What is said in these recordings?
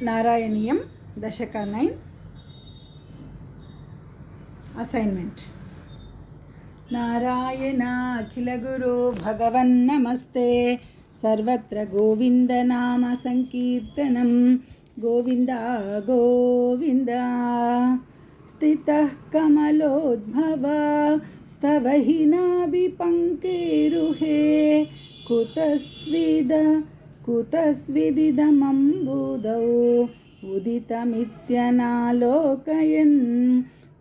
नारायणीयं दशक 9 असाइनमेंट। नारायणाखिलगुरो भगवन्नमस्ते सर्वत्र गोविंद नाम संकीर्तनं गोविंद गोविंद। स्थितः कमलोद्भव स्तवहिनाभिपङ्केरुहे कुतस्विदिदमम्बुदौ उदितमित्यनालोकयन्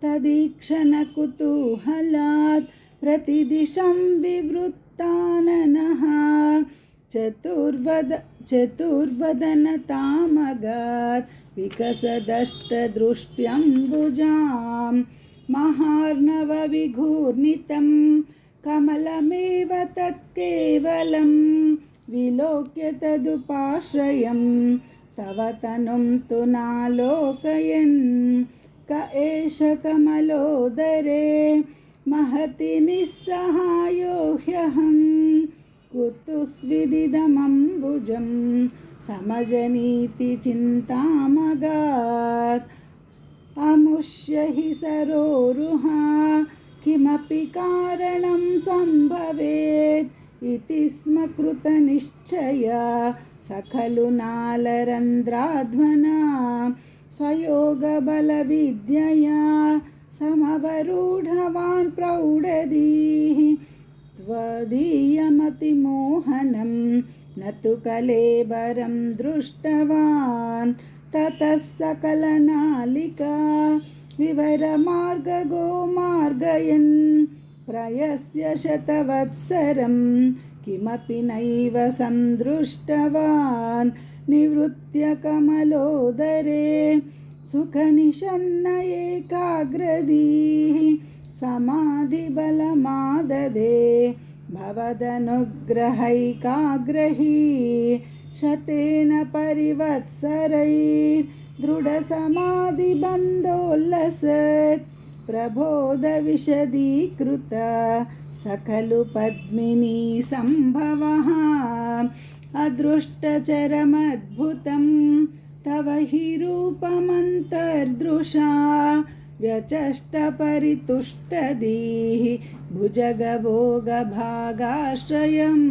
तदीक्षणकुतूहलात् प्रतिदिशं विवृत्ताननः चतुर्वदनतामगात् विकसदष्टदृष्ट्यम्बुजां महार्णवविघूर्णितं कमलमेव तत्केवलं विलोक्य तदुपाश्रयं तव तनुं तु नालोकयन् क एष कमलोदरे महति निस्सहायो ह्यहं कुतुस्विदिदमम्बुजं समजनीति चिन्तामगात् अमुष्य हि सरोरुहा किमपि कारणं सम्भवेत् इति स्म कृतनिश्चया स खलु नालरन्ध्राध्वना स्वयोगबलविद्यया समवरूढवान् प्रौढधीः त्वदीयमतिमोहनं न तु कलेबरं दृष्टवान् ततः सकलनालिका विवरमार्गगो मार्गयन् प्रयस्य शतवत्सरं किमपि नैव सन्दृष्टवान् निवृत्य कमलोदरे सुखनिशन्न एकाग्रधीः समाधिबलमाददे भवदनुग्रहैकाग्रही शतेन परिवत्सरैर्दृढसमाधिबन्धोल्लसत् प्रबोधविशदीकृत सकलु पद्मिनी सम्भवः अदृष्टचरमद्भुतं तव हि रूपमन्तर्दृशा व्यचष्टपरितुष्टधीः भुजगभोगभागाश्रयं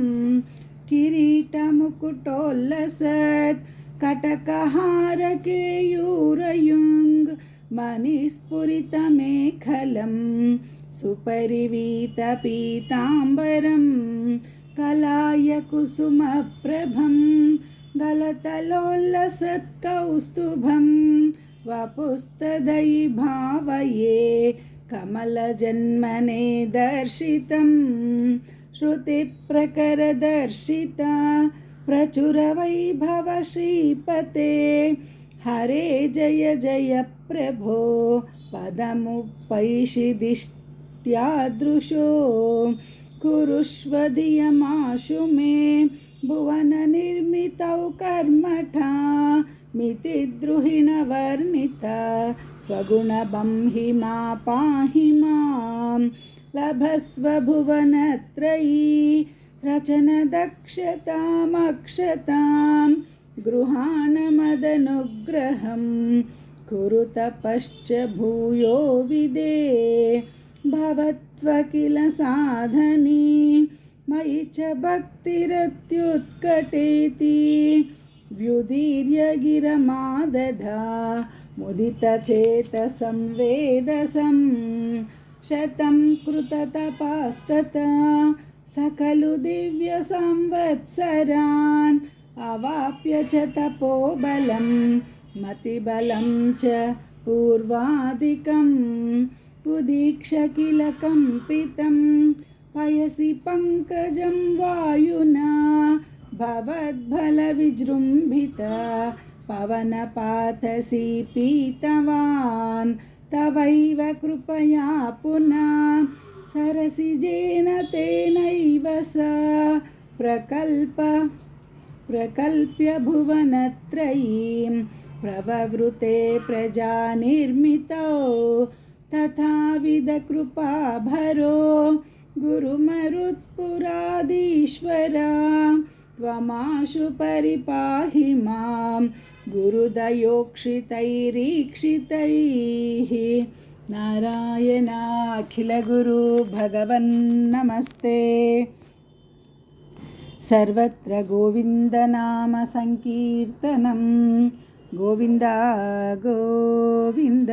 किरीटमुकुटोल्लसत् कटकहारकेयूरयुङ् मणिस्फुरितमेखलं सुपरिवीतपीताम्बरं कलायकुसुमप्रभं गलतलोल्लसत्कौस्तुभं वपुस्तदयि भावये कमलजन्मने दर्शितं श्रुतिप्रकरदर्शिता प्रचुरवैभव श्रीपते हरे जय जय प्रभो पदमुपैषिदिष्ट्यादृशो कुरुष्व धियमाशु मे भुवननिर्मितौ कर्मठा मितिद्रुहिणवर्णिता स्वगुणबंहि मा पाहि मां लभस्व भुवनत्रयी रचनदक्षतामक्षतां गृहाणमदनुग्रहं कुरु तपश्च भूयो विदे भवत्व किल साधनी मयि च भक्तिरत्युत्कटेति व्युदीर्य गिरमादधा मुदितचेतसं वेदसं शतं कृततपास्तता सकलु दिव्यसंवत्सरान् अवाप्य च तपोबलं मतिबलं च पूर्वादिकं उदीक्ष किल कम्पितं पयसि पङ्कजं वायुना भवद्बलविजृम्भिता पवनपातसि पीतवान् तवैव कृपया पुनः सरसिजेन तेनैव सा प्रकल्प्य भुवनत्रयीं प्रववृते प्रजानिर्मितौ तथाविध कृपाभरो गुरुमरुत्पुराधीश्वरा त्वमाशु परिपाहि मां गुरुदयोक्षितैरीक्षितैः नारायणाखिलगुरु भगवन्नमस्ते। सर्वत्र गोविन्दनामसङ्कीर्तनं गोविन्द गोविन्द।